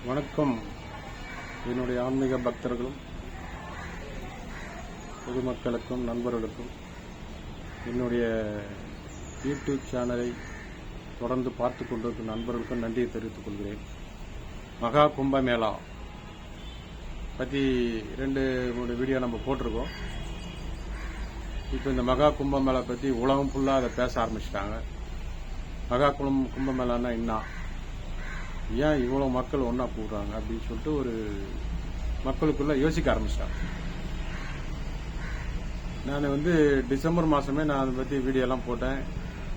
வணக்கம். என்னுடைய ஆன்மீக பக்தர்களும் பொதுமக்களுக்கும் நண்பர்களுக்கும் என்னுடைய யூடியூப் சேனலை தொடர்ந்து பார்த்து கொண்டிருக்கும் நண்பர்களுக்கும் நன்றியை தெரிவித்துக் கொள்கிறேன். மகா கும்பமேளா பற்றி 2-3 வீடியோ நம்ம போட்டிருக்கோம். இப்போ இந்த மகா கும்பமேளா பற்றி உலகம் ஃபுல்லாக அதை பேச ஆரம்பிச்சிட்டாங்க. மகா கும்பமேளான்னா என்ன, ஏன் இவ்வளோ மக்கள் ஒன்றா கூடுறாங்க அப்படின்னு சொல்லிட்டு ஒரு மக்களுக்குள்ள யோசிக்க ஆரம்பிச்சிட்டாங்க. நான் டிசம்பர் மாதமே நான் அதை பற்றி வீடியோலாம் போட்டேன்,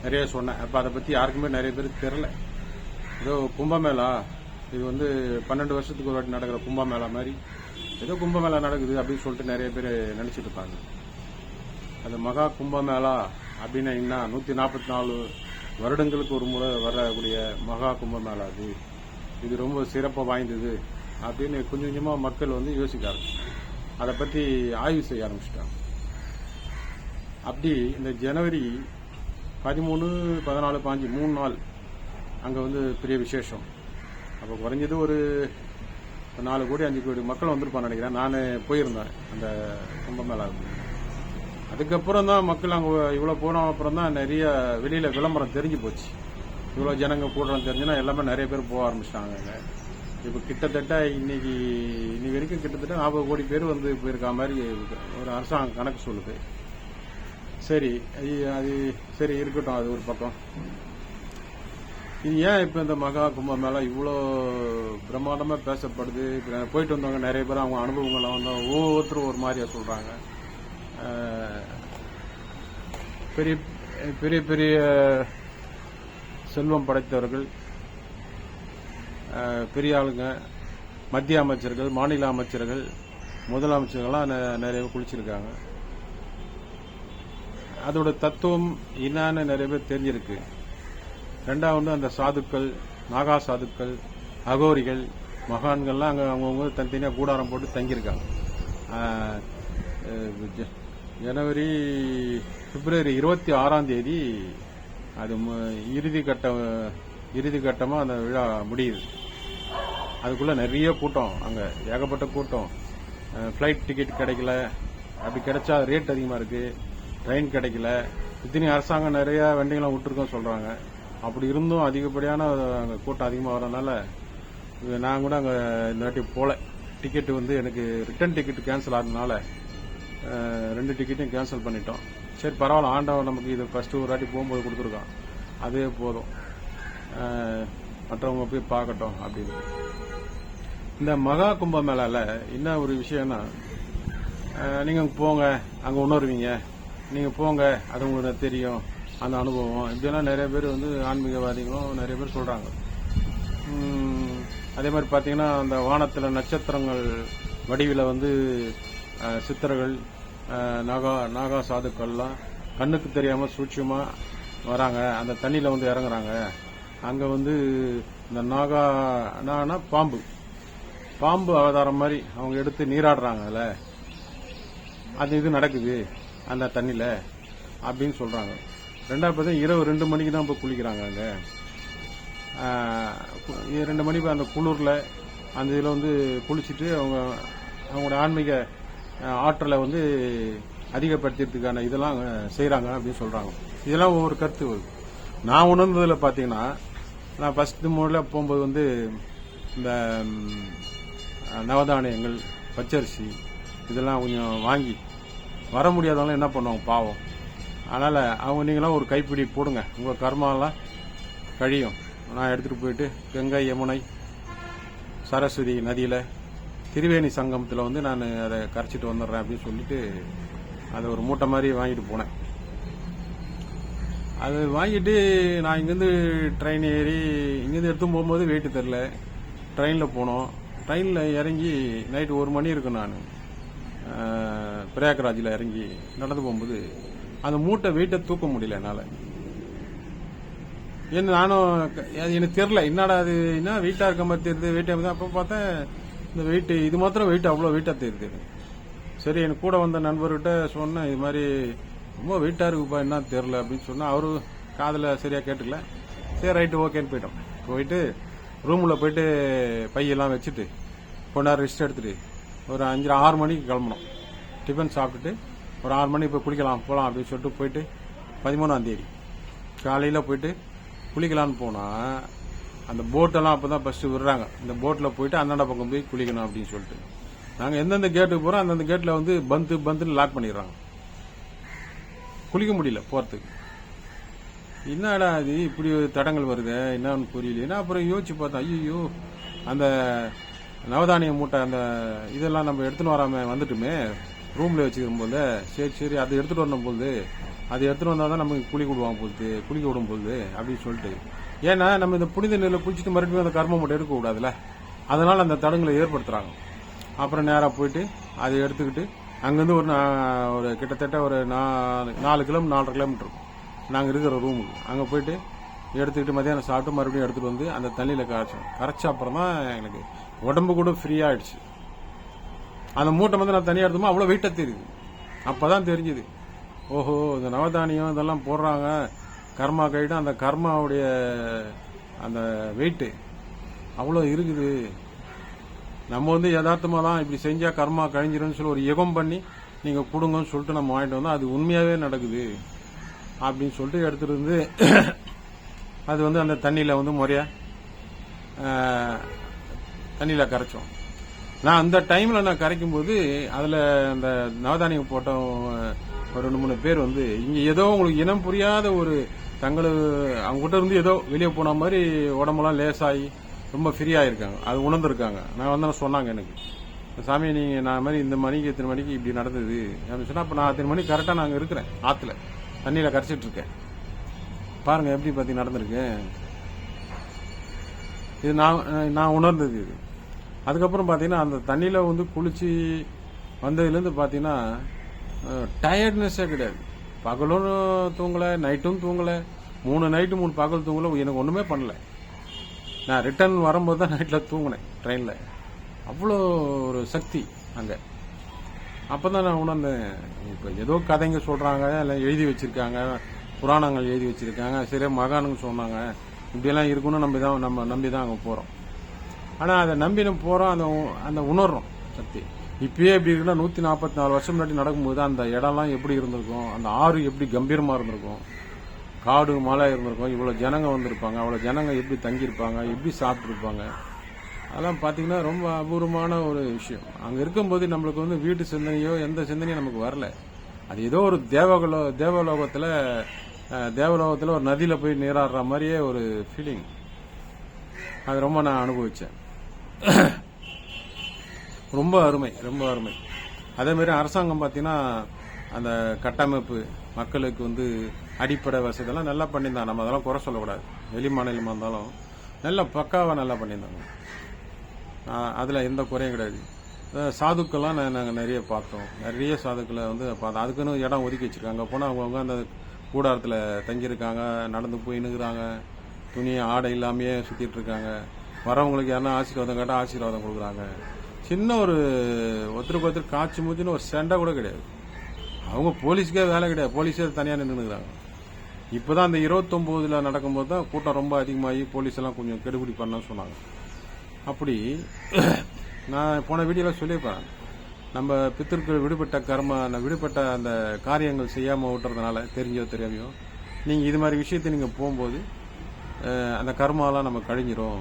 நிறைய சொன்னேன். அப்போ அதை பற்றி யாருக்குமே நிறைய பேருக்கு தெரில. ஏதோ கும்பமேளா இது 12 வருஷத்துக்கு ஒரு வாட்டி நடக்கிற கும்பமேளா மாதிரி ஏதோ கும்பமேளா நடக்குது அப்படின்னு சொல்லிட்டு நிறைய பேர் நினச்சிட்டு இருப்பாங்க. அந்த மகா கும்பமேளா அப்படின்னா என்ன, 144 வருடங்களுக்கு ஒரு முறை வரக்கூடிய மகா கும்பமேளா இது ரொம்ப சிறப்பாக வாய்ந்தது அப்படின்னு கொஞ்சம் கொஞ்சமாக மக்கள் யோசிக்க ஆரம்பிச்சிட்டாங்க. அதை பற்றி ஆய்வு செய்ய ஆரம்பிச்சிட்டாங்க. அப்படி இந்த ஜனவரி 13, 14, 15 3 நாள் அங்கே பெரிய விசேஷம். அப்போ குறைஞ்சது ஒரு 4 கோடி 5 கோடி மக்கள் வந்திருப்பான்னு நினைக்கிறேன். நான் போயிருந்தேன் அந்த கும்பமேளாவுக்கு. அதுக்கப்புறம் தான் மக்கள் அங்கே இவ்வளோ போன அப்புறம் தான் நிறைய வெளியில் விளம்பரம் தெரிஞ்சு போச்சு. இவ்வளோ ஜனங்க கூடுறோம் தெரிஞ்சுன்னா எல்லாமே நிறைய பேர் போக ஆரம்பிச்சிட்டாங்க. இப்போ கிட்டத்தட்ட இன்னைக்கு வரைக்கும் கிட்டத்தட்ட 40 கோடி பேர் போயிருக்க மாதிரி ஒரு அரசாங்கம் கணக்கு சொல்லுது. சரி, அது சரி இருக்கட்டும், அது ஒரு பக்கம். இது ஏன் இப்போ இந்த மகா கும்பமேளா இவ்வளோ பிரம்மாண்டமாக பேசப்படுது? இப்போ போயிட்டு வந்தவங்க நிறைய பேர் அவங்க அனுபவங்களை ஒவ்வொருத்தரும் ஒரு மாதிரியா சொல்கிறாங்க. பெரிய பெரிய பெரிய செல்வம் படைத்தவர்கள், பெரிய ஆளுங்க, மத்திய அமைச்சர்கள், மாநில அமைச்சர்கள், முதலமைச்சர்கள்லாம் நிறைய பேர் குளிச்சிருக்காங்க. அதோட தத்துவம் என்னன்னு நிறைய பேர் தெரிஞ்சிருக்கு. ரெண்டாவது அந்த சாதுக்கள், நாகா சாதுக்கள், அகோரிகள், மகான்கள்லாம் அங்கே அவங்கவுங்க தனித்தனியாக கூடாரம் போட்டு தங்கியிருக்காங்க. பிப்ரவரி 26ஆம் தேதி அது இறுதி கட்டமாக அந்த விழா முடியுது. அதுக்குள்ள நிறைய கூட்டம், அங்கே ஏகப்பட்ட கூட்டம். ஃப்ளைட் டிக்கெட் கிடைக்கல, அப்படி கிடைச்சா ரேட் அதிகமாக இருக்கு. ட்ரெயின் கிடைக்கல. இத்தனை அரசாங்கம் நிறைய வண்டிகள்லாம் விட்டுருக்கோம் சொல்றாங்க. அப்படி இருந்தும் அதிகப்படியான அங்கே கூட்டம் அதிகமாக வரதுனால நான் கூட அங்கே இந்த வாட்டி போல. டிக்கெட்டு எனக்கு ரிட்டர்ன் டிக்கெட் கேன்சல் ஆனதுனால 2 டிக்கெட்டையும் கேன்சல் பண்ணிட்டோம். சரி பரவாயில்ல, ஆண்டவன் நமக்கு இது ஃபர்ஸ்ட் ஒரு வாட்டி போகும்போது கொடுத்துருக்கான், அதே போதும், மற்றவங்க போய் பார்க்கட்டும் அப்படின்னு. இந்த மகா கும்பமேளால என்ன ஒரு விஷயம்னா, நீங்க போங்க, அங்கே உணர்வீங்க, நீங்க போங்க, அது உங்களுக்கு தெரியும், அந்த அனுபவம் இப்படியெல்லாம் நிறைய பேர் ஆன்மீகவாதிகளும் நிறைய பேர் சொல்றாங்க. அதே மாதிரி பார்த்தீங்கன்னா அந்த வானத்தில் நட்சத்திரங்கள் வடிவில் சித்தர்கள், நாகா சாதுக்கள்லாம் கண்ணுக்கு தெரியாம சூட்சமா வராங்க. அந்த தண்ணியில இறங்குறாங்க. அங்க இந்த நாகா பாம்பு அவதாரம் மாதிரி அவங்க எடுத்து நீராடுறாங்கல்ல, அது இது நடக்குது அந்த தண்ணியில அப்படின்னு சொல்றாங்க. ரெண்டாவது பார்த்தா இரவு 2 மணிக்கு தான் போய் குளிக்கிறாங்க. அங்க 2 மணி அந்த குளிர்ல அந்த இதில் குளிச்சுட்டு அவங்களோட ஆன்மீக ஆற்றலை அதிகப்படுத்துறதுக்கான இதெல்லாம் செய்யறாங்க அப்படின்னு சொல்றாங்க. இதெல்லாம் ஒவ்வொரு கருத்து வருது. நான் உணர்ந்ததுல பாத்தீங்கன்னா, நான் ஃபர்ஸ்ட் முறையில போகும்போது இந்த நவதானியங்கள், பச்சரிசி இதெல்லாம் கொஞ்சம் வாங்கி வர முடியாதவங்க என்ன பண்ணுவாங்க பாவம். அதனால நீங்களாம் ஒரு கைப்பிடி போடுங்க, உங்க கர்மாலாம் கழியும். நான் எடுத்துட்டு போயிட்டு கங்கை, யமுனை, சரஸ்வதி நதியில திரிவேணி சங்கமத்தில் நான் அதை கரைச்சிட்டு வந்துடுறேன் அப்படின்னு சொல்லிட்டு அதை ஒரு மூட்டை மாதிரி வாங்கிட்டு போனேன். அது வாங்கிட்டு நான் இங்கேருந்து ட்ரெயின் ஏறி இங்கேருந்து எடுத்து போகும்போது வெயிட்டு தெரில. ட்ரெயினில் போனோம். ட்ரெயினில் இறங்கி நைட்டு 1 மணி இருக்கும். நான் பிரயாக்ராஜில் இறங்கி நடந்து போகும்போது அந்த மூட்டை வெயிட்டை தூக்க முடியல என்னால். ஏன்னா நானும் எனக்கு தெரில என்னடா அது என்ன வெயிட்டாக இருக்க மாதிரி தெரியுது, வெயிட்டாக. அப்போ பார்த்தேன் இந்த வெயிட், இது மாத்திரம் வெயிட் அவ்வளோ வெயிட்டாக தெரியுது. சரி, எனக்கு கூட வந்த நண்பர்கிட்ட சொன்னேன், இது மாதிரி ரொம்ப வெயிட்டாக இருக்குப்பா, என்ன தெரில அப்படின்னு சொன்னால் அவரு காதில் சரியாக கேட்டுக்கல. சரி ரைட்டு ஓகேன்னு போயிட்டோம். போயிட்டு ரூமில் போயிட்டு பையெல்லாம் வச்சுட்டு கொஞ்ச நேரம் ரெஸ்ட் எடுத்துட்டு ஒரு 5-6 மணிக்கு கிளம்பணும். டிஃபன் சாப்பிட்டுட்டு ஒரு 6 மணிக்கு போய் குளிக்கலாம் போகலாம் அப்படின்னு சொல்லிட்டு போயிட்டு 13ஆம் தேதி காலையில் போயிட்டு குளிக்கலான்னு போனால் அந்த போட்டெல்லாம் அப்போ தான் ஃபஸ்ட்டு விடுறாங்க. இந்த போட்டில் போயிட்டு அந்தாண்ட பக்கம் போய் குளிக்கணும் அப்படின்னு சொல்லிட்டு நாங்கள் எந்தெந்த கேட்டுக்கு போகிறோம் அந்தந்த கேட்டில் வந்து பந்துன்னு லாக் பண்ணிடுறாங்க. குளிக்க முடியல போகிறதுக்கு. என்னடா அது இப்படி ஒரு தடங்கள் வருது என்னன்னு புரியல. அப்புறம் யோசிச்சு பார்த்தா ஐயோ அந்த நவதானிய மூட்டை அந்த இதெல்லாம் நம்ம எடுத்துன்னு வராமல் வந்துட்டுமே ரூமில் வச்சுக்கும் போது சரி அதை எடுத்துகிட்டு வரணும் போகுது, அதை எடுத்துகிட்டு வந்தால் தான் நமக்கு குளிக்க விடும் போகுது அப்படின்னு சொல்லிட்டு. ஏன்னா நம்ம இந்த புனித நீரில் குளிச்சுட்டு மறுபடியும் அந்த கர்ம மூட்டை எடுக்க கூடாதுல்ல, அதனால அந்த தடங்களை ஏற்படுத்துறாங்க. அப்புறம் நேராக போயிட்டு அதை எடுத்துக்கிட்டு அங்கேருந்து ஒரு கிட்டத்தட்ட ஒரு 4 கிலோமீட்டர் 4.5 கிலோமீட்டர் இருக்கும் நாங்கள் இருக்கிற ரூமுக்கு. அங்கே போயிட்டு எடுத்துக்கிட்டு மதியானம் சாப்பிட்டு மறுபடியும் எடுத்துகிட்டு வந்து அந்த தண்ணியில் கரைச்ச அப்புறம் தான் எனக்கு உடம்பு கூட ஃப்ரீயாக ஆயிடுச்சு. அந்த மூட்டை வந்து நான் தனியாக எடுத்தோமோ அவ்வளோ வெயிட்டாக தெரியுது. அப்போ தான் தெரிஞ்சுது, ஓஹோ இந்த நவதானியம் இதெல்லாம் போடுறாங்க கர்மா கைடு, அந்த கர்மாவுடைய அந்த வெயிட்டு அவ்வளோ இருக்குது. நம்ம வந்து யதார்த்தமாக தான் இப்படி செஞ்சால் கர்மா கழிஞ்சிரும்னு சொல்லி ஒரு யுகம் பண்ணி நீங்கள் கொடுங்கன்னு சொல்லிட்டு நம்ம வாங்கிட்டு வந்தோம். அது உண்மையாகவே நடக்குது அப்படின்னு சொல்லிட்டு எடுத்துகிட்டு வந்து அது வந்து அந்த தண்ணியில் வந்து முறையாக தண்ணியில் கரைச்சோம். நான் அந்த டைமில் நான் கரைக்கும் போது அதில் அந்த நவதானியம் போட்ட ஒரு 2-3 பேர் வந்து இங்கே ஏதோ உங்களுக்கு இனம் புரியாத ஒரு அவங்ககிட்ட இருந்து ஏதோ வெளியே போன மாதிரி உடம்பெல்லாம் லேசாகி ரொம்ப ஃப்ரீயாக இருக்காங்க. அது உணர்ந்துருக்காங்க. நான் வந்து சொன்னாங்க எனக்கு, சாமி நீங்கள் நான் மாதிரி இந்த மணிக்கு இத்தனை மணிக்கு இப்படி நடந்தது அப்படின்னு சொன்னால் அப்போ நான் அத்தனை மணிக்கு கரெக்டாக நாங்கள் இருக்கிறேன் ஆற்றுல தண்ணியில் கரைச்சிட்டு இருக்கேன். பாருங்கள் எப்படி பற்றி நடந்திருக்கு. இது நான் உணர்ந்தது இது. அதுக்கப்புறம் பார்த்தீங்கன்னா அந்த தண்ணியில் வந்து குளிச்சு வந்ததுலேருந்து பார்த்தீங்கன்னா டயர்ட்னஸே கிடையாது. பகலும் தூங்கலை, நைட்டும் தூங்கலை, 3 நைட்டு 3 பகல் தூங்கலை, எனக்கு ஒன்றுமே பண்ணல. நான் ரிட்டர்ன் வரும்போது தான் நைட்டில் தூங்கினேன் ட்ரெயினில். அவ்வளோ ஒரு சக்தி அங்கே. அப்போ தான் நான் உணர்ந்தேன், இப்போ ஏதோ கதைங்க சொல்கிறாங்க, இல்லை எழுதி வச்சுருக்காங்க, புராணங்கள் எழுதி வச்சுருக்காங்க, சரியா மகானுங்க சொன்னாங்க இப்படியெல்லாம் இருக்குன்னு நம்ம நம்பி தான் அங்கே போகிறோம். ஆனால் அதை நம்பி நம்ம போகிறோம், அந்த உணர்றோம் சக்தி. இப்பயே எப்படி இருக்குன்னா 144 வருஷம் முன்னாடி நடக்கும்போது அந்த இடம்லாம் எப்படி இருந்திருக்கும், அந்த ஆறு எப்படி கம்பீரமாக இருந்திருக்கும், காடு மலை இருந்திருக்கும், இவ்வளோ ஜனங்க வந்திருப்பாங்க, அவ்வளோ ஜனங்க எப்படி தங்கியிருப்பாங்க, எப்படி சாப்பிட்ருப்பாங்க. அதெல்லாம் பார்த்தீங்கன்னா ரொம்ப அபூர்வமான ஒரு விஷயம். அங்கே இருக்கும்போது நம்மளுக்கு வந்து வீட்டு சிந்தனையோ எந்த சிந்தனையும் நமக்கு வரல. அது ஏதோ ஒரு தேவலோகத்தில் ஒரு நதியில் போய் நீராடுற மாதிரியே ஒரு ஃபீலிங். அது ரொம்ப நான் அனுபவித்தேன். ரொம்ப அருமை, ரொம்ப அருமை. அதேமாரி அரசாங்கம் பார்த்தீங்கன்னா அந்த கட்டமைப்பு மக்களுக்கு வந்து அடிப்படை வசதியெல்லாம் நல்லா பண்ணியிருந்தாங்க. நம்ம அதெல்லாம் குறை சொல்லக்கூடாது. வெளி மாநிலமாக இருந்தாலும் நல்லா பக்காவாக நல்லா பண்ணியிருந்தாங்க. அதில் எந்த குறையும் கிடையாது. சாதுக்கெல்லாம் நாங்கள் நிறைய பார்த்தோம். நிறைய சாதுக்களை வந்து பார்த்தோம். அதுக்குன்னு இடம் ஒதுக்கி வச்சுருக்காங்க. போனால் அவங்கவுங்க அந்த கூடாரத்தில் தங்கியிருக்காங்க, நடந்து போய் நிற்கிறாங்க, துணி ஆடை இல்லாமையே சுற்றிட்டு இருக்காங்க. வரவங்களுக்கு யாருன்னா ஆசீர்வாதம் கேட்டால் ஆசீர்வாதம் கொடுக்குறாங்க. சின்ன ஒருத்தருக்கு ஒருத்தர் காய்ச்சி மூச்சுன்னு ஒரு சண்டை கூட கிடையாது. அவங்க போலீஸுக்கே வேலை கிடையாது, போலீஸே தனியாக நின்றுக்கிறாங்க. இப்போ தான் அந்த 29 நடக்கும்போது தான் கூட்டம் ரொம்ப அதிகமாகி போலீஸ் எல்லாம் கொஞ்சம் கெடுபிடி பண்ண சொன்னாங்க. அப்படி நான் போன வீடியோவில் சொல்லியிருப்பேன், நம்ம பித்திருக்கள் விடுபட்ட அந்த காரியங்கள் செய்யாமல் விட்டுறதுனால தெரிஞ்சோ தெரியாமையோ நீங்கள் இது மாதிரி விஷயத்தை நீங்கள் போகும்போது அந்த கர்மாலாம் நம்ம கழிஞ்சிரும்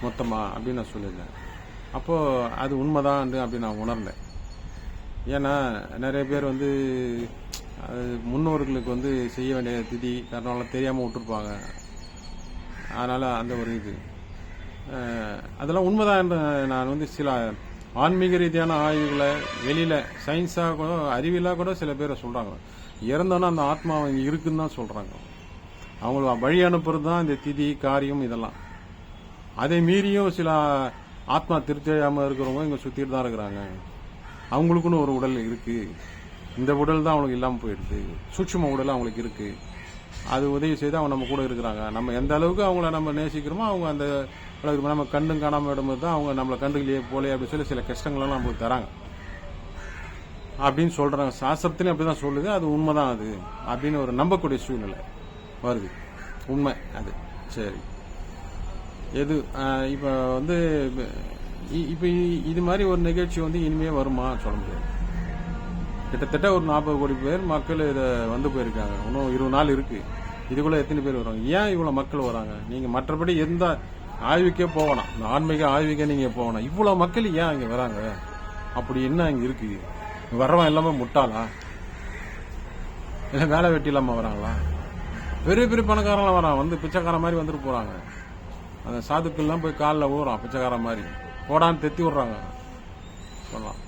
மொத்தமாக அப்படின்னு நான் சொல்லியிருந்தேன். அப்போது அது உண்மைதான் அப்படின்னு நான் உணர்ந்தேன். ஏன்னா நிறைய பேர் வந்து முன்னோர்களுக்கு வந்து செய்ய வேண்டிய திதி காரணம் தெரியாமல் விட்டுருப்பாங்க. அதனால் அந்த ஒரு இது அதெல்லாம் உண்மைதான் என்று நான் வந்து சில ஆன்மீக ரீதியான ஆய்வுகளை வெளியில் சயின்ஸாக கூட அறிவியலாக கூட சில பேரை சொல்கிறாங்க. இறந்தோன்னா அந்த ஆத்மா இங்கே இருக்குன்னு தான் சொல்கிறாங்க. அவங்கள வழி அனுப்புறது தான் இந்த திதி காரியம் இதெல்லாம். அதை மீறியும் சில ஆத்மா திருப்தியாமல் இருக்கிறவங்க இங்கே சுற்றிட்டு தான் இருக்கிறாங்க. அவங்களுக்குன்னு ஒரு உடல் இருக்குது. இந்த உடல் தான் அவங்களுக்கு இல்லாமல் போயிடுது. சூட்சும உடல் அவங்களுக்கு இருக்குது. அது உதவி செய்து அவங்க நம்ம கூட இருக்கிறாங்க. நம்ம எந்த அளவுக்கு அவங்கள நம்ம நேசிக்கிறோமோ அவங்க அந்த அளவுக்கு நம்ம கண்டும் காணாமல் விடும்போது தான் அவங்க நம்மளை கண்டுகளையே போலே அப்படின்னு சொல்லி சில கஷ்டங்களெல்லாம் நம்மளுக்கு தராங்க அப்படின்னு சொல்கிறாங்க. சாஸ்திரத்துலையும் அப்படி தான் சொல்லுது. அது உண்மைதான் அது அப்படின்னு ஒரு நம்பக்கூடிய சூழ்நிலை வருது. உண்மை அது. சரி, எது இப்போ வந்து இப்போ இது மாதிரி ஒரு நிகழ்ச்சி வந்து இனிமே வருமா சொல்ல முடியாது. கிட்டத்தட்ட ஒரு 40 கோடி பேர் மக்கள் இதை வந்து போயிருக்காங்க. இன்னும் 20 நாள் இருக்கு. இதுக்குள்ள எத்தனை பேர் வராங்க? ஏன் இவ்வளவு மக்கள் வராங்க? நீங்க மற்றபடி எந்த ஆய்வுக்கே போகணும், இந்த ஆன்மீக ஆய்வுக்கே நீங்க போகணும். இவ்வளவு மக்கள் ஏன் இங்க வராங்க? அப்படி என்ன இங்க இருக்கு? வர்றவன் எல்லாமே முட்டாளா? இல்ல வேலை வெட்டி இல்லாம வராங்களா? பெரிய பெரிய பணக்காரங்களாம் வரான், வந்து பிச்சைக்கார மாதிரி வந்துட்டு போறாங்க. அந்த சாதுக்கள்லாம் போய் காலில் ஊறான் பிச்சைக்கார மாதிரி, போடான்னு தெத்தி விடுறாங்க. சொல்லலாம்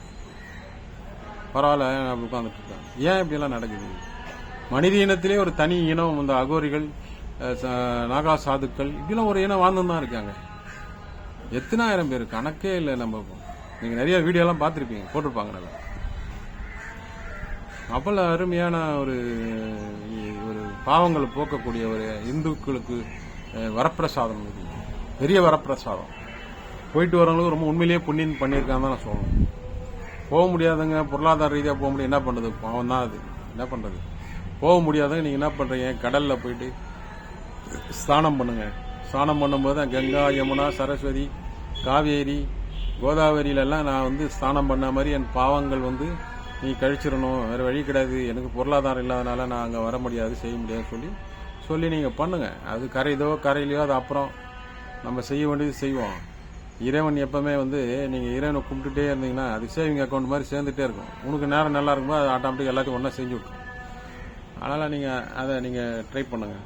பரவாயில்ல அப்படி உட்காந்துட்டு இருக்காங்க. ஏன் இப்படி எல்லாம் நடக்குது? மனித இனத்திலே ஒரு தனி இனம், இந்த அகோரிகள், நாகா சாதுக்கள், இப்படிலாம் ஒரு இனம் வாழ்ந்து தான் இருக்காங்க. எத்தனை ஆயிரம் பேர், கணக்கே இல்லை. நம்ம நீங்க நிறைய வீடியோ எல்லாம் பார்த்துருப்பீங்க, போட்டிருப்பாங்க. நல்லா அவ்வளவு அருமையான ஒரு பாவங்களை போக்கக்கூடிய ஒரு இந்துக்களுக்கு வரப்பிரசாதம், இது பெரிய வரப்பிரசாதம். போயிட்டு வரவங்களுக்கு ரொம்ப உண்மையிலேயே புண்ணியம் பண்ணியிருக்காங்க தான் நான் சொல்லணும். போக முடியாதுங்க, பொருளாதார ரீதியாக போக முடியும், என்ன பண்றது? பாவம் தான் அது. என்ன பண்றது? போக முடியாதுங்க. நீங்க என்ன பண்றீங்க? கடல்ல போயிட்டு ஸ்நானம் பண்ணுங்க. ஸ்நானம் பண்ணும்போது கங்கா, யமுனா, சரஸ்வதி, காவேரி, கோதாவரியில எல்லாம் நான் வந்து ஸ்நானம் பண்ண மாதிரி என் பாவங்கள் வந்து நீ கழிச்சிடணும், வேற வழி கிடையாது, எனக்கு பொருளாதாரம் இல்லாதனால நான் அங்கே வர முடியாது, செய்ய முடியாது சொல்லி நீங்க பண்ணுங்க. அது கரைதோ கரையிலையோ அது அப்புறம் நம்ம செய்ய வேண்டியது செய்வோம். இறைவன் எப்பவுமே வந்து நீங்க இறைவனை கும்பிட்டுட்டே இருந்தீங்கன்னா அது சேவிங் அக்கௌண்ட் மாதிரி சேர்ந்துட்டே இருக்கும். உனக்கு நேரம் நல்லா இருக்கும்போது அது ஆட்டோமேட்டிக் எல்லாத்தையும் ஒன்றா செஞ்சு விட்டுரும். அதனால நீங்க அதை நீங்க ட்ரை பண்ணுங்க.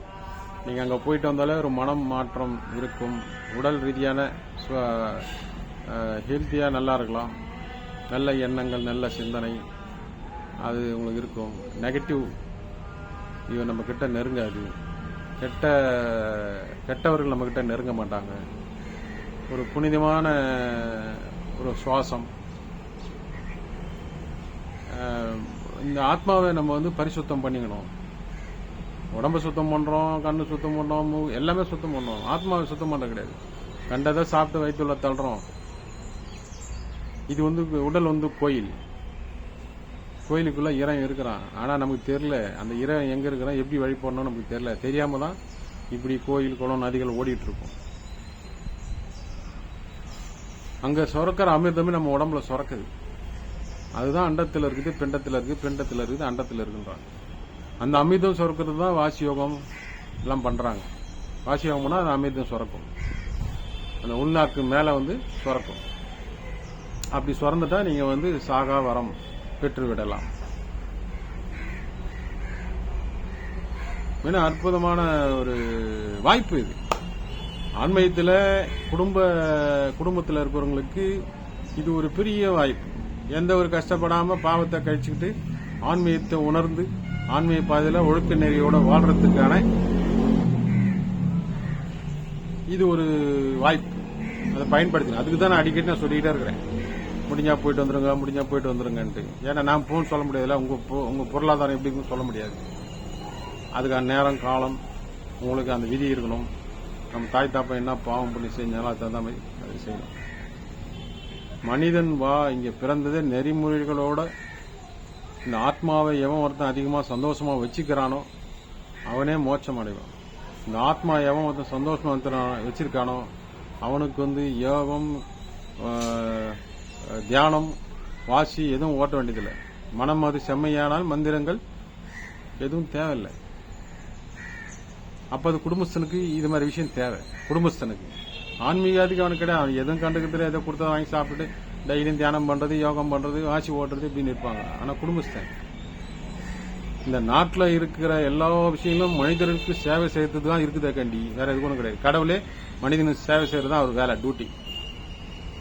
நீங்க அங்க போயிட்டு வந்தாலே ஒரு மனம் மாற்றம் இருக்கும். உடல் ரீதியான ஹெல்த்தியா நல்லா இருக்கலாம். நல்ல எண்ணங்கள், நல்ல சிந்தனை அது உங்களுக்கு இருக்கும். நெகட்டிவ் இவன் நம்ம கிட்ட நெருங்காது. கெட்டவர்கள் நம்ம கிட்ட நெருங்க மாட்டாங்க. ஒரு புனிதமான ஒரு சுவாசம். இந்த ஆத்மாவை நம்ம வந்து பரிசுத்தம் பண்ணிக்கணும். உடம்ப சுத்தம் பண்றோம், கண்ணு சுத்தம் பண்றோம், எல்லாமே சுத்தம் பண்றோம். ஆத்மாவை சுத்தம் பண்ற கிடையாது. கண்டதை சாப்பிட்டு வயிற்றுள்ள தள்ளுறோம். இது வந்து உடல் வந்து கோயில். கோயிலுக்குள்ள இறைவன் இருக்கிறான். ஆனா நமக்கு தெரியல அந்த இறைவன் எங்க இருக்கிறான், எப்படி வழிபடணும் நமக்கு தெரியல. தெரியாம தான் இப்படி கோயில், குளம், நதிகள் ஓடிட்டு இருக்கும். அங்க சுரக்கிற அமிர்தமே நம்ம உடம்புல சுரக்குது. அதுதான் அண்டத்தில் இருக்குது, பிண்டத்தில் இருக்குது, பிண்டத்தில் இருக்குது, அண்டத்தில் இருக்குன்றாங்க. அந்த அமிர்தம் சுரக்கிறது தான் வாசி யோகம் எல்லாம் பண்றாங்க. வாசி யோகம்னா அந்த அமிர்தம் சுரக்கும், அந்த உள்நாக்கு மேல வந்து சுரக்கும். அப்படி சுரந்துட்டா நீங்க வந்து சாகா வரம் பெற்று விடலாம். மிக அற்புதமான ஒரு வாய்ப்பு இது. ஆன்மீகத்தில் குடும்பத்தில் இருக்கிறவங்களுக்கு இது ஒரு பெரிய வாய்ப்பு. எந்த ஒரு கஷ்டப்படாம பாவத்தை கழிச்சுக்கிட்டு ஆன்மீகத்தை உணர்ந்து ஆன்மீக பாதையில ஒழுக்க நெறியோட வாழ்றதுக்கான இது ஒரு வாய்ப்பு. அதை பயன்படுத்தின அதுக்கு தான் நான் அடிக்கடி நான் சொல்லிக்கிட்டே இருக்கிறேன். முடிஞ்சா போயிட்டு வந்துருங்க, முடிஞ்சா போயிட்டு வந்துருங்கன்ட்டு. ஏன்னா நான் போன்னு சொல்ல முடியாதுல்ல, உங்க பொருளாதாரம் எப்படின்னு சொல்ல முடியாது. அதுக்கான நேரம், காலம், உங்களுக்கு அந்த விதி இருக்கணும். நம்ம தாய் தாப்பா என்ன பாவம் பண்ணி செஞ்சாலும் அது தகுந்த மாதிரி அதை செய்யணும். மனிதன் இங்க பிறந்ததே நெறிமுறைகளோட. இந்த ஆத்மாவை எவன் ஒருத்தன் அதிகமா சந்தோஷமா வச்சுக்கிறானோ அவனே மோட்சம் அடைவான். இந்த ஆத்மா எவன் ஒருத்தன் சந்தோஷமா வச்சிருக்கானோ அவனுக்கு வந்து யோகம், தியானம், வாசி எதுவும் ஓட்ட வேண்டியதில்லை. மனம் அது செம்மையானால் மந்திரங்கள் எதுவும் தேவையில்லை. அப்ப அது குடும்பஸ்தனுக்கு இது மாதிரி விஷயம் தேவை. குடும்பஸ்தனுக்கு ஆன்மீகத்துக்கு அவனுக்கு கிடையாது. அவன் எதுவும் கண்டுக்கிறதுல எதை கொடுத்தா வாங்கி சாப்பிட்டுட்டு டெய்லியும் தியானம் பண்றது, யோகம் பண்றது, வாசி ஓட்டுறது இப்படின்னு இருப்பாங்க. ஆனா குடும்பஸ்தன் இந்த நாட்டில் இருக்கிற எல்லா விஷயங்களும் மனிதர்களுக்கு சேவை செய்யறது தான் இருக்குதே கண்டி வேற எதுவும் கிடையாது. கடவுளே மனிதனுக்கு சேவை செய்யறது தான் அவர் வேலை, டியூட்டி.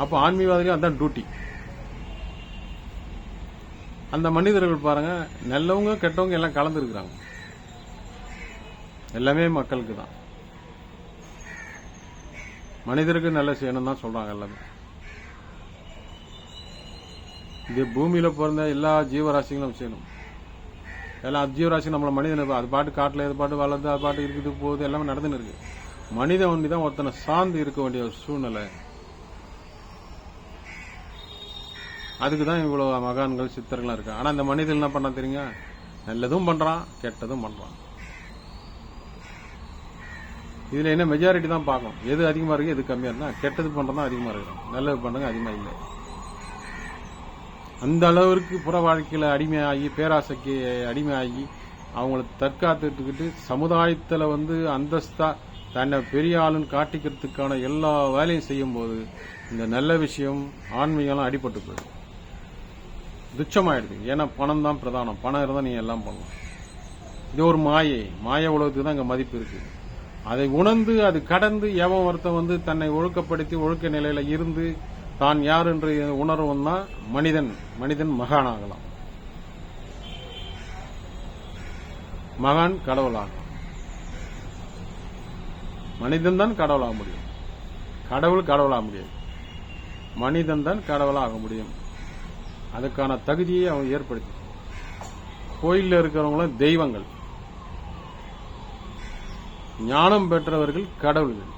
அப்போ ஆன்மீகவாதிகளும் அதான் டியூட்டி. அந்த மனிதர்கள் பாருங்க, நல்லவங்க கெட்டவங்க எல்லாம் கலந்து இருக்கிறாங்க. எல்லாமே மக்களுக்கு தான். மனிதருக்கு நல்ல செய்யணும் தான் சொல்றாங்க எல்லாமே. இந்த பூமியில பிறந்த எல்லா ஜீவராசிகளும் செய்யணும். எல்லா ஜீவராசியும் நம்மள மனிதன் அது பாட்டு காட்டுல இது பாட்டு வளர்ந்து அது பாட்டு இருக்குது போகுது, எல்லாமே நடந்துன்னு இருக்கு. மனிதன் ஒண்டிதான் ஒருத்தனை சார்ந்து இருக்க வேண்டிய ஒரு சூழ்நிலை. அதுக்குதான் இவ்வளவு மகான்கள், சித்தர்கள் இருக்கு. ஆனா இந்த மனிதன் என்ன பண்ணா தெரியுங்க, நல்லதும் பண்றான், கெட்டதும் பண்றான். இதில் என்ன மெஜாரிட்டி தான் பார்க்கணும். எது அதிகமாக இருக்குது எது கம்மியாக இருந்தால் கெட்டது பண்ணுறதும் அதிகமாக இருக்கும், நல்லது பண்ணுறது அதிகமாக இல்லை. அந்த அளவிற்கு புற வாழ்க்கையில் அடிமையாகி பேராசைக்கு அடிமையாகி அவங்கள தற்காத்துக்கிட்டு சமுதாயத்தில் அந்தஸ்தா தன்னை பெரிய ஆளுன்னு காட்டிக்கிறதுக்கான எல்லா வேலையும் செய்யும்போது இந்த நல்ல விஷயம் ஆன்மீகம்லாம் அடிபட்டு போயிடும், துச்சமாயிடுது. ஏன்னா பணம் தான் பிரதானம், பணம் இருந்தால் நீ எல்லாம் பண்ணலாம். இது ஒரு மாய உலகத்துக்கு தான் இங்கே மதிப்பு இருக்கு. அதை உணர்ந்து அது கடந்து எவன் ஒருத்தன் தன்னை ஒழுக்கப்படுத்தி ஒழுக்க நிலையில இருந்து தான் யார் என்று உணர்வன்னா மனிதன் மகானாகலாம், மகான் கடவுளாகலாம். மனிதன் தான் கடவுளாக முடியும், கடவுளாக முடியாது. மனிதன் தான் கடவுளாக முடியும். அதுக்கான தகுதியை அவன் ஏற்படுத்தி. கோயிலில் இருக்கிறவங்களும் தெய்வங்கள், ஞானம் பெற்றவர்கள் கடவுள்கள்.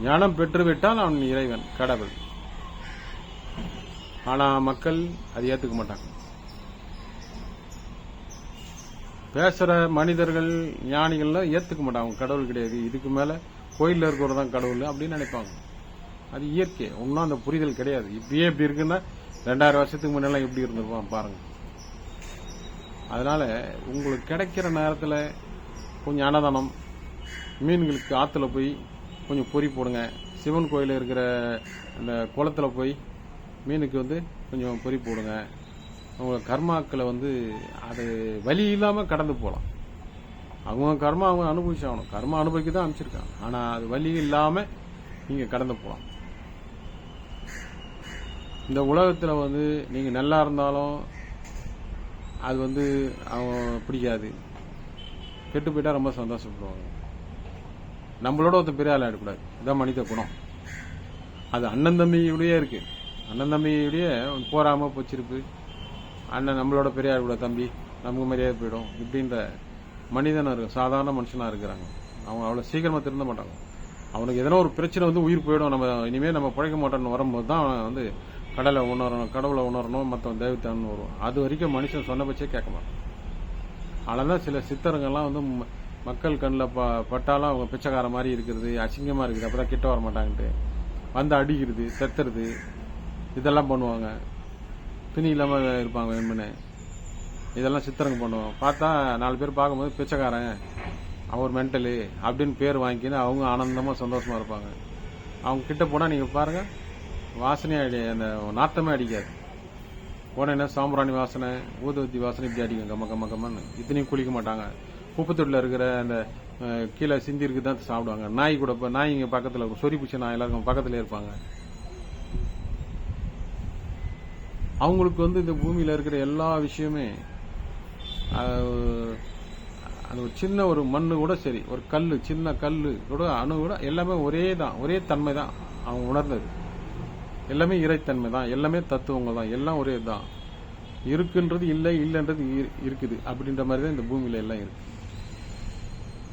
ஞானம் பெற்றுவிட்டால் அவன் இறைவன், கடவுள். ஆனா மக்கள் அதை ஏத்துக்க மாட்டாங்க. பேசுற மனிதர்கள் ஞானிகள்லாம் ஏத்துக்க மாட்டாங்க, கடவுள் கிடையாது, இதுக்கு மேல கோயிலில் இருக்கிறதான் கடவுள் அப்படின்னு நினைப்பாங்க. அது இயற்கை, ஒன்னும் அந்த புரிதல் கிடையாது. இப்பயே எப்படி இருக்குன்னா 2000 வருஷத்துக்கு முன்னெல்லாம் எப்படி இருந்திருப்பான் பாருங்க. அதனால உங்களுக்கு கிடைக்கிற நேரத்தில் கொஞ்சம் அன்னதானம், மீன்களுக்கு ஆற்றுல போய் கொஞ்சம் பொறி போடுங்க. சிவன் கோயிலில் இருக்கிற அந்த குளத்தில் போய் மீனுக்கு கொஞ்சம் பொறி போடுங்க. உங்கள் கர்மாக்களை அது வலி இல்லாமல் கடந்து போகலாம். அவங்க கர்மா அவங்க அனுபவிச்சாகணும், கர்மா அனுபவிக்க தான் அமைச்சிருக்காங்க. ஆனால் அது வலி இல்லாமல் நீங்கள் கடந்து போகலாம். இந்த உலகத்தில் நீங்கள் நல்லா இருந்தாலும் அது அவன் பிடிக்காது, கெட்டு போயிட்டா ரொம்ப சந்தோஷப்படுவாங்க. நம்மளோட ஒருத்தர் பெரிய ஆள் ஆகிடக்கூடாது, இதான் மனித குணம். அது அண்ணன் தம்பியுடைய இருக்கு. அண்ணன் தம்பியுடைய போராம பொச்சிருப்பு, அண்ணன் நம்மளோட பெரிய ஆள் கூட தம்பி நமக்கு மரியாதை போயிடும் இப்படின்ற மனிதனா இருக்கு, சாதாரண மனுஷனா இருக்கிறாங்க. அவங்க அவ்வளவு சீக்கிரமா திருந்த மாட்டாங்க. அவனுக்கு எதனா ஒரு பிரச்சனை உயிர் போயிடும், நம்ம இனிமே நம்ம பிழைக்க மாட்டோம்னு வரும்போது தான் அவன் கடவுளை உணரணும், மற்றவன் தெய்வத்தான்னு வரும். அது வரைக்கும் மனுஷன் சொன்ன பட்சே கேட்க மாட்டான். அதனால சில சித்தருங்கெல்லாம் மக்கள் கண்ணில் பட்டாலும் அவங்க பிச்சைக்கார மாதிரி இருக்கிறது, அசிங்கமா இருக்குது, அப்பதான் கிட்ட வர மாட்டாங்கன்ட்டு அடிக்கிறது, செத்துறது, இதெல்லாம் பண்ணுவாங்க. துணி இல்லாம இருப்பாங்க வெண்மனே, இதெல்லாம் சித்தரங்க பண்ணுவாங்க. பார்த்தா 4 பேர் பார்க்கும்போது பிச்சைக்காரன், அவர் மென்டலு அப்படின்னு பேர் வாங்கிக்கின்னு அவங்க ஆனந்தமா சந்தோஷமா இருப்பாங்க. அவங்க கிட்ட போனா நீங்க பாருங்க, வாசனையே அந்த நாத்தமே அடிக்காது. போனேன்னா சாம்பிராணி வாசனை, ஊதுவத்தி வாசனை இப்படி அடிக்கும், கம்மன்னு. இத்தனையும் குளிக்க மாட்டாங்க. குப்பத்தொட்டில் இருக்கிற அந்த கீழே சிந்திருக்கு தான் சாப்பிடுவாங்க. நாய் கூட நாய் இங்க பக்கத்தில் இருக்கும், சொறி பிடிச்ச நாய் எல்லாருக்கும் பக்கத்துல இருப்பாங்க. அவங்களுக்கு இந்த பூமியில இருக்கிற எல்லா விஷயமே, அந்த ஒரு சின்ன ஒரு மண்ணு கூட சரி, ஒரு கல்லு, சின்ன கல்லு கூட, அணு கூட எல்லாமே ஒரே தன்மை தான். அவங்க உணர்ந்தது எல்லாமே இறைத்தன்மை தான், எல்லாமே தத்துவங்கள் தான், எல்லாம் ஒரே தான். இருக்குன்றது இல்லை, இல்லைன்றது இருக்குது அப்படின்ற மாதிரி தான் இந்த பூமியில எல்லாம் இருக்கு.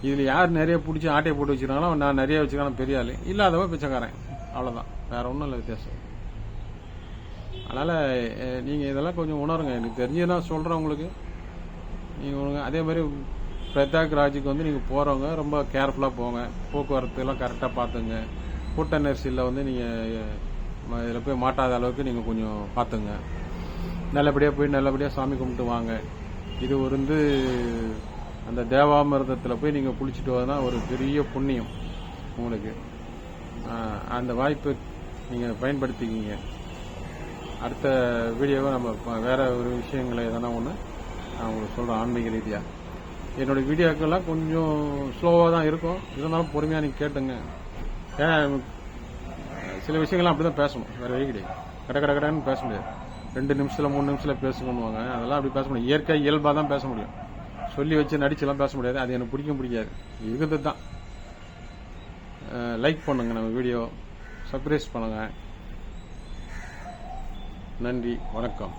இதுல யார் நிறைய பிடிச்சி ஆட்டையை போட்டு வச்சிருக்காங்களோ நான் நிறைய வச்சிருக்கான பெரிய ஆளு, இல்லாதவன் பிச்சைக்காரன், அவ்வளவுதான், வேற ஒன்றும் இல்லை வித்தியாசம். அதனால நீங்க இதெல்லாம் கொஞ்சம் உணருங்க. எனக்கு தெரிஞ்சதான் சொல்றேன் உங்களுக்கு, நீங்க உணருங்க. அதே மாதிரி பிரயாக்ராஜுக்கு நீங்க போறவங்க ரொம்ப கேர்ஃபுல்லா போங்க, போக்குவரத்து எல்லாம் கரெக்டா பாத்துங்க. கூட்ட நெரிசலில் நீங்க இதில் போய் மாட்டாத அளவுக்கு நீங்க கொஞ்சம் பாத்துங்க. நல்லபடியா போய் நல்லபடியா சாமி கும்பிட்டு வாங்க. இது அந்த தேவாமிர்தத்தில் போய் நீங்க குளிச்சுட்டு வரனா ஒரு பெரிய புண்ணியம் உங்களுக்கு. அந்த வாய்ப்பை நீங்க பயன்படுத்திக்கிங்க. அடுத்த வீடியோவை நம்ம வேற ஒரு விஷயங்களை எதனா ஒன்று நான் உங்களுக்கு சொல்றேன் ஆன்மீக ரீதியா. என்னோட வீடியோக்கெல்லாம் கொஞ்சம் ஸ்லோவாக தான் இருக்கும், இருந்தாலும் பொறுமையாக நீங்கள் கேட்டுங்க. ஏன்னா சில விஷயங்கள்லாம் அப்படி தான் பேசணும், வேற வழி கிடையாது. கடன்னு பேச முடியாது. 2 நிமிஷத்தில் 3 நிமிஷத்தில் பேசணுவாங்க, அதெல்லாம் அப்படி பேச முடியும். இயற்கை இயல்பாக தான் பேச முடியும், சொல்லி வச்சு நடிச்செல்லாம் பேச முடியாது. அது எனக்கு பிடிக்காது. இருக்கிறது தான். லைக் பண்ணுங்க, நம்ம வீடியோ சப்ஸ்கிரைப் பண்ணுங்க. நன்றி, வணக்கம்.